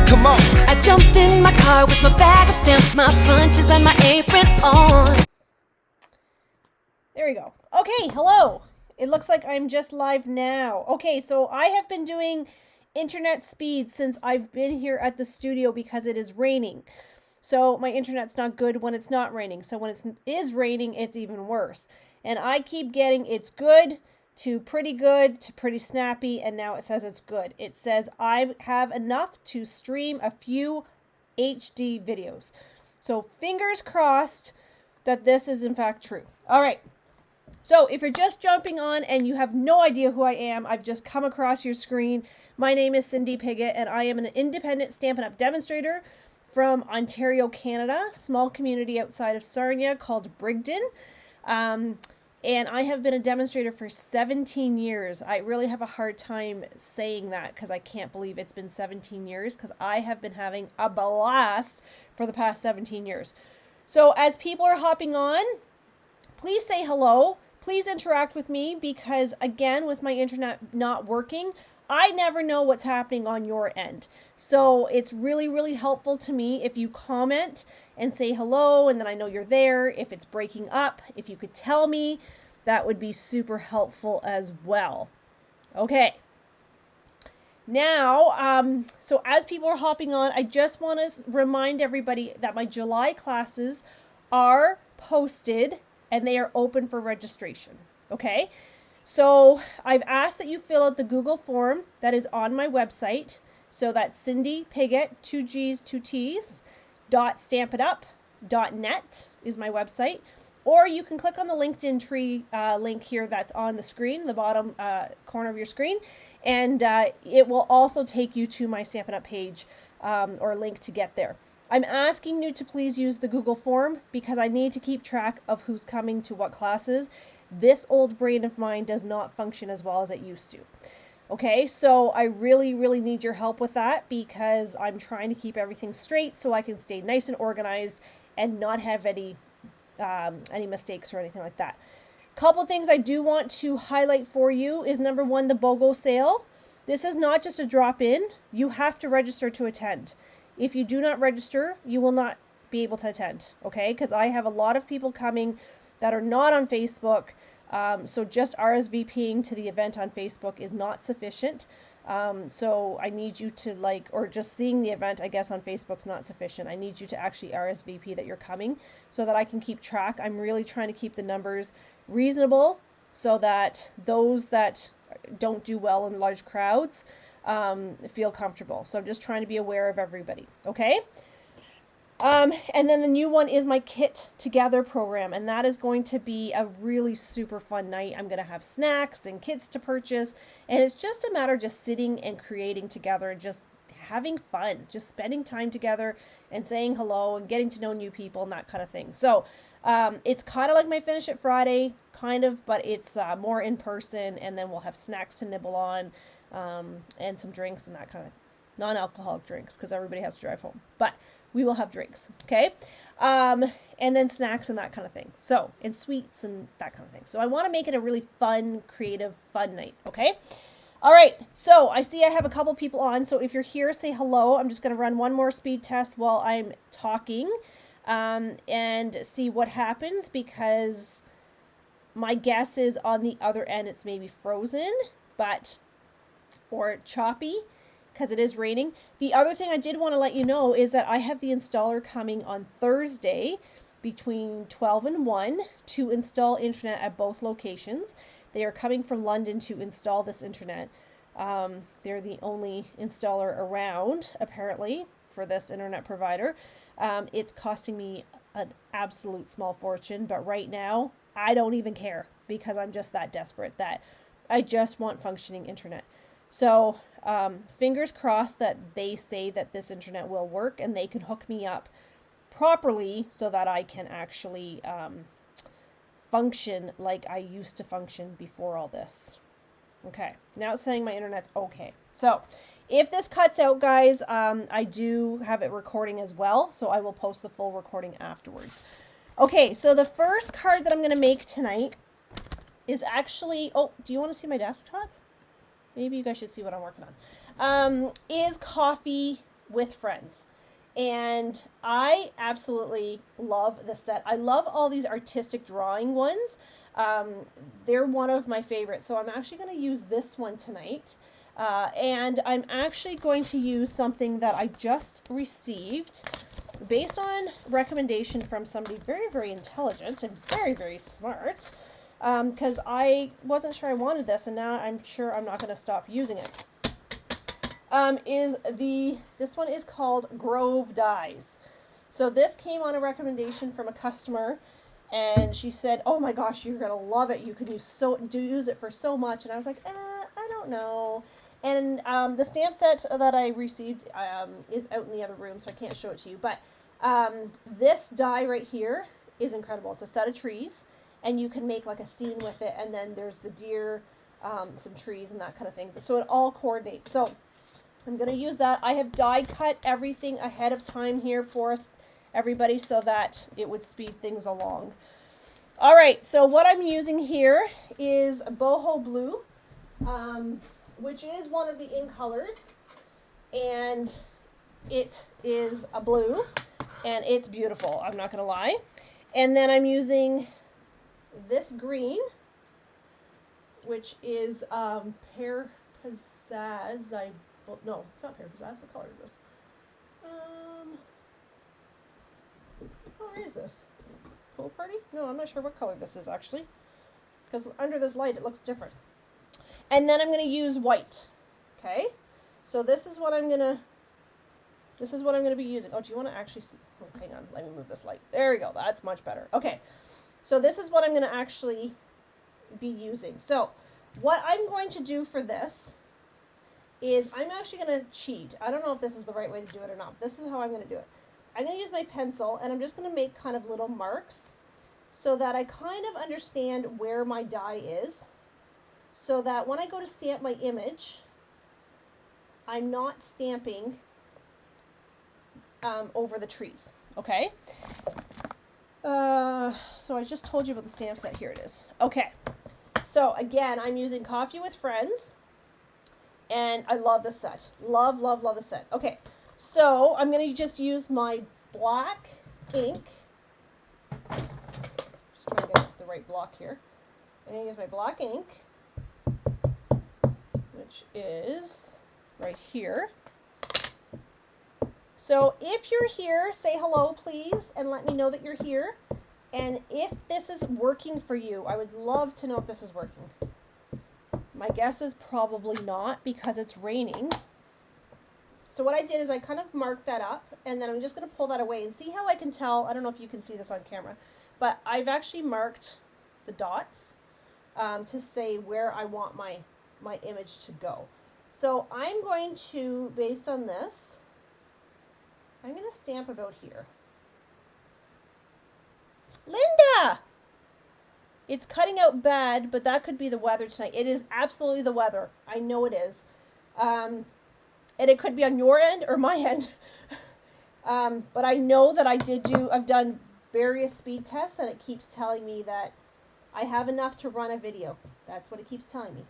Come on. I jumped in my car with my bag of stamps, my punches, and my apron on. There we go. Okay, hello. It looks like I'm just live now. Okay, so I have been doing internet speed since I've been here at the studio because it is raining. So my internet's not good when it's not raining. So when it is raining, it's even worse. And I keep getting it's good to pretty snappy, and now it says it's good. It says I have enough to stream a few HD videos. So fingers crossed that this is in fact true. All right. So if you're just jumping on and you have no idea who I am, I've just come across your screen. My name is Cindy Piggott, and I am an independent Stampin' Up! Demonstrator from Ontario, Canada, small community outside of Sarnia called Brigden. And I have been a demonstrator for 17 years. I really have a hard time saying that because I can't believe it's been 17 years because I have been having a blast for the past 17 years. So as people are hopping on, please say hello. Please interact with me because, again, with my internet not working, I never know what's happening on your end. So it's really, really helpful to me if you comment and say hello, and then I know you're there. If it's breaking up, if you could tell me, that would be super helpful as well. Okay. Now, so as people are hopping on, I just want to remind everybody that my July classes are posted and they are open for registration. Okay. So I've asked that you fill out the Google form that is on my website. So that's Cindy Piggott, 2 G's, 2 T's, .stampinup.net is my website. Or you can click on the LinkedIn tree link here that's on the screen, the bottom corner of your screen. And it will also take you to my Stampin' Up! Page or link to get there. I'm asking you to please use the Google form because I need to keep track of who's coming to what classes. This old brain of mine does not function as well as it used to. Okay, so I really, really need your help with that because I'm trying to keep everything straight so I can stay nice and organized and not have any mistakes or anything like that. Couple things I do want to highlight for you is number one, the BOGO sale. This is not just a drop-in. You have to register to attend. If you do not register, you will not be able to attend, okay? Because I have a lot of people coming that are not on Facebook. So just RSVPing to the event on Facebook is not sufficient. So I need you to or just seeing the event, I guess, on Facebook's not sufficient. I need you to actually RSVP that you're coming so that I can keep track. I'm really trying to keep the numbers reasonable so that those that don't do well in large crowds feel comfortable. So I'm just trying to be aware of everybody. Okay. And then the new one is my Kit Together program, and that is going to be a really super fun night. I'm going to have snacks and kits to purchase, and it's just a matter of just sitting and creating together and just having fun, just spending time together and saying hello and getting to know new people and that kind of thing. So it's kind of like my Finish It Friday, kind of, but it's more in person, and then we'll have snacks to nibble on and some drinks and that kind of non-alcoholic drinks because everybody has to drive home. But we will have drinks, okay? And then snacks and that kind of thing. So, and sweets and that kind of thing. So I want to make it a really fun, creative, fun night, okay? All right, so I see I have a couple people on. So if you're here, say hello. I'm just going to run one more speed test while I'm talking and see what happens because my guess is on the other end it's maybe frozen, or choppy, because it is raining. The other thing I did want to let you know is that I have the installer coming on Thursday between 12 and 1 to install internet at both locations. They are coming from London to install this internet. They're the only installer around, apparently, for this internet provider. It's costing me an absolute small fortune, but right now, I don't even care because I'm just that desperate that I just want functioning internet. So fingers crossed that they say that this internet will work and they can hook me up properly so that I can actually function like I used to function before all this. Okay, now it's saying my internet's okay. So if this cuts out, guys, I do have it recording as well, so I will post the full recording afterwards. Okay, so the first card that I'm going to make tonight is actually, oh, do you want to see my desktop? Maybe you guys should see what I'm working on. Is coffee with Friends. And I absolutely love the set. I love all these artistic drawing ones. They're one of my favorites. So I'm actually going to use this one tonight. And I'm actually going to use something that I just received based on recommendation from somebody very, very intelligent and very, very smart. Because I wasn't sure I wanted this, and now I'm sure I'm not going to stop using it. This one is called Grove Dies. So this came on a recommendation from a customer, and she said, "Oh my gosh, you're gonna love it. You can use it for so much." And I was like, I don't know. And the stamp set that I received is out in the other room, so I can't show it to you. But this die right here is incredible. It's a set of trees, and you can make like a scene with it, and then there's the deer, some trees, and that kind of thing. So it all coordinates. So I'm going to use that. I have die cut everything ahead of time here for us, everybody, so that it would speed things along. All right, so what I'm using here is Boho Blue, which is one of the in colors, and it is a blue, and it's beautiful, I'm not going to lie. And then I'm using this green, which is Pear Pizzazz. No, it's not Pear Pizzazz. What color is this? What color is this? Pool Party? No, I'm not sure what color this is actually, because under this light it looks different. And then I'm going to use white. Okay, so this is what I'm gonna be using. Oh, do you want to actually see? Oh, hang on, let me move this light. There we go. That's much better. Okay, so this is what I'm going to actually be using. So what I'm going to do for this is I'm actually going to cheat. I don't know if this is the right way to do it or not. This is how I'm going to do it. I'm going to use my pencil, and I'm just going to make kind of little marks so that I kind of understand where my die is, so that when I go to stamp my image, I'm not stamping over the trees. Okay? So I just told you about the stamp set. Here it is. Okay. So again, I'm using Coffee with Friends. And I love this set. Love, love, love the set. Okay, so I'm going to just use my black ink. Just trying to get the right block here. I'm going to use my black ink, which is right here. So if you're here, say hello, please, and let me know that you're here. And if this is working for you, I would love to know if this is working. My guess is probably not, because it's raining. So what I did is I kind of marked that up, and then I'm just going to pull that away and see how I can tell. I don't know if you can see this on camera, but I've actually marked the dots to say where I want my image to go. So I'm going to, based on this, I'm going to stamp about here. Linda! It's cutting out bad, but that could be the weather tonight. It is absolutely the weather. I know it is. And it could be on your end or my end. But I know that I've done various speed tests, and it keeps telling me that I have enough to run a video. That's what it keeps telling me.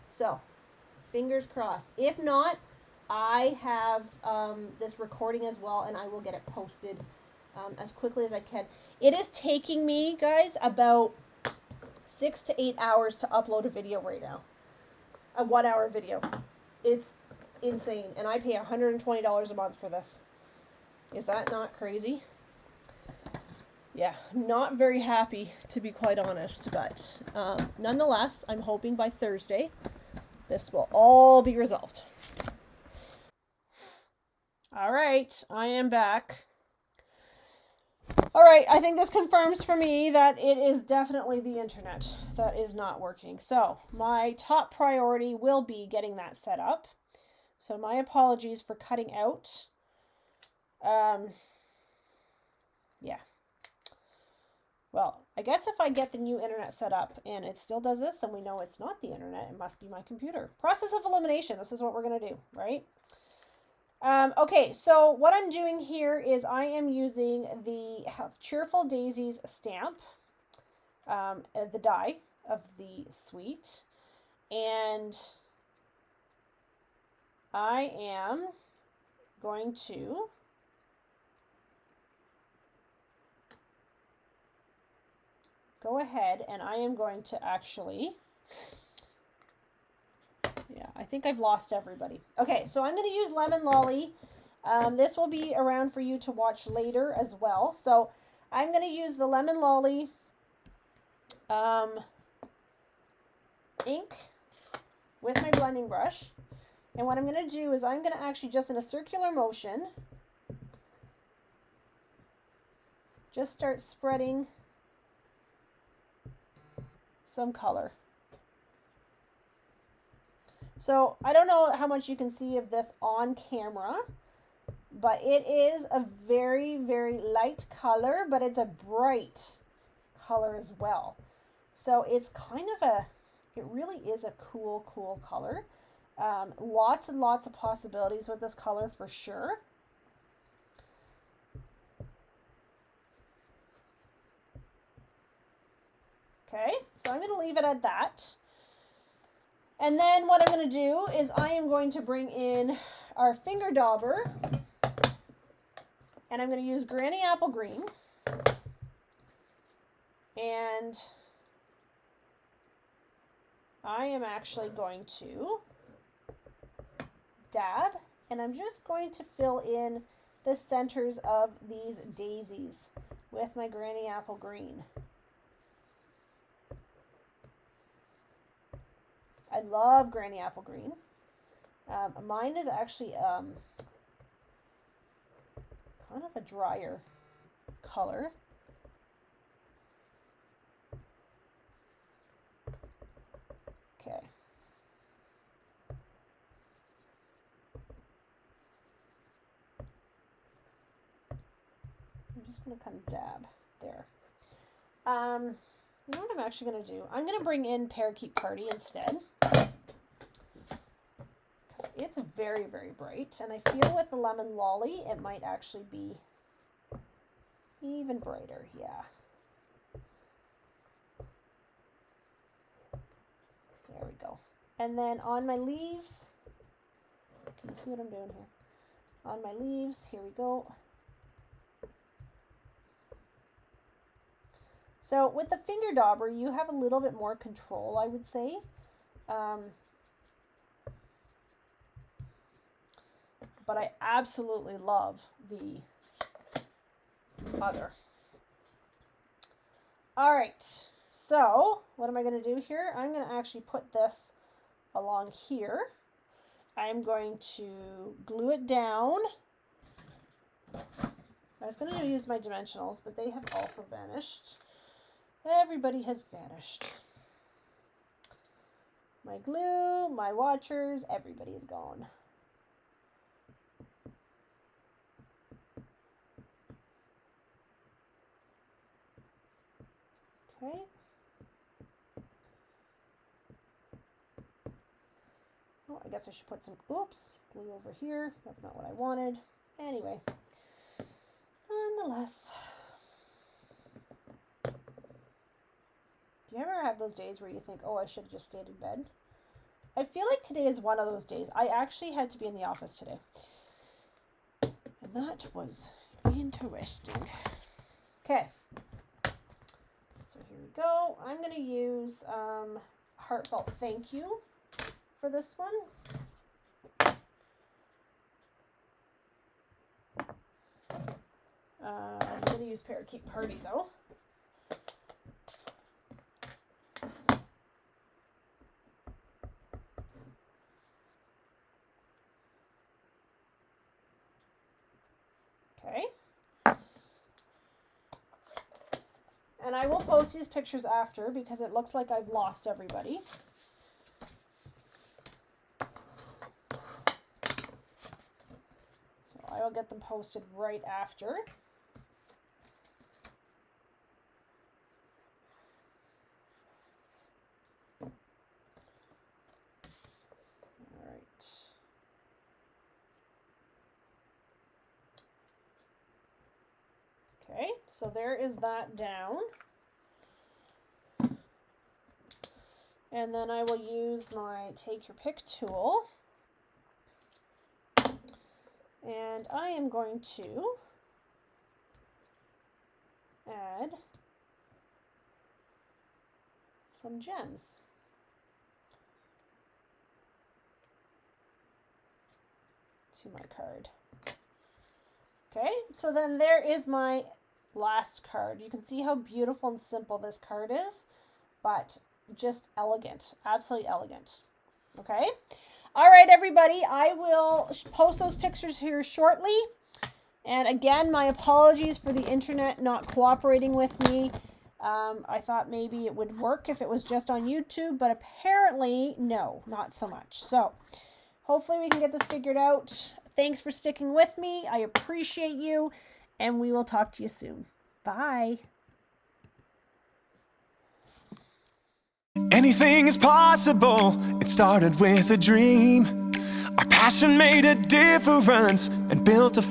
So, fingers crossed. If not, I have this recording as well, and I will get it posted as quickly as I can. It is taking me, guys, about 6 to 8 hours to upload a video right now. A 1 hour video. It's insane. And I pay $120 a month for this. Is that not crazy? Yeah, not very happy, to be quite honest. But nonetheless, I'm hoping by Thursday this will all be resolved. All right, I am back. All right, I think this confirms for me that it is definitely the internet that is not working. So my top priority will be getting that set up. So my apologies for cutting out. Yeah. Well, I guess if I get the new internet set up and it still does this, then we know it's not the internet. It must be my computer. Process of elimination. This is what we're going to do, right? Okay, so what I'm doing here is I am using the Cheerful Daisies stamp, the die of the suite, and I am going to go ahead and I am going to actually, yeah, I think I've lost everybody. Okay, so I'm going to use Lemon Lolly. This will be around for you to watch later as well. So I'm going to use the Lemon Lolly ink with my blending brush. And what I'm going to do is I'm going to actually just in a circular motion, just start spreading some color. So I don't know how much you can see of this on camera, but it is a very, very light color, but it's a bright color as well. So it's kind of a, it really is a cool, cool color. Lots and lots of possibilities with this color for sure. Okay, so I'm going to leave it at that. And then what I'm going to do is I am going to bring in our finger dauber, and I'm going to use Granny Apple Green. And I am actually going to dab, and I'm just going to fill in the centers of these daisies with my Granny Apple Green. I love Granny Apple Green. Mine is actually kind of a drier color. Okay. I'm just going to kind of dab there. You know what I'm actually going to do? I'm going to bring in Parakeet Party instead. It's very, very bright, and I feel with the Lemon Lolly, it might actually be even brighter, yeah. There we go. And then on my leaves, can you see what I'm doing here? On my leaves, here we go. So with the finger dauber, you have a little bit more control, I would say. But I absolutely love the other. All right, so what am I going to do here? I'm going to actually put this along here. I'm going to glue it down. I was going to use my dimensionals, but they have also vanished. Everybody has vanished. My glue, my watchers, everybody is gone. Okay. Oh, I guess I should put some, oops, glue over here. That's not what I wanted. Anyway, nonetheless. Do you ever have those days where you think, oh, I should have just stayed in bed? I feel like today is one of those days. I actually had to be in the office today. And that was interesting. Okay. So here we go. I'm going to use Heartfelt Thank You for this one. I'm going to use Parakeet Party though. Okay. And I will post these pictures after because it looks like I've lost everybody. So I will get them posted right after. Okay, so there is that down. And then I will use my Take Your Pick tool. And I am going to add some gems. To my card. Okay, so then there is my last card. You can see how beautiful and simple this card is, but just elegant, absolutely elegant. Okay, all right, everybody, I will post those pictures here shortly. And again, my apologies for the internet not cooperating with me. I thought maybe it would work if it was just on YouTube, but apparently no, not so much. So hopefully we can get this figured out. Thanks for sticking with me. I appreciate you, and we will talk to you soon. Bye. Anything is possible. It started with a dream. Our passion made a difference and built a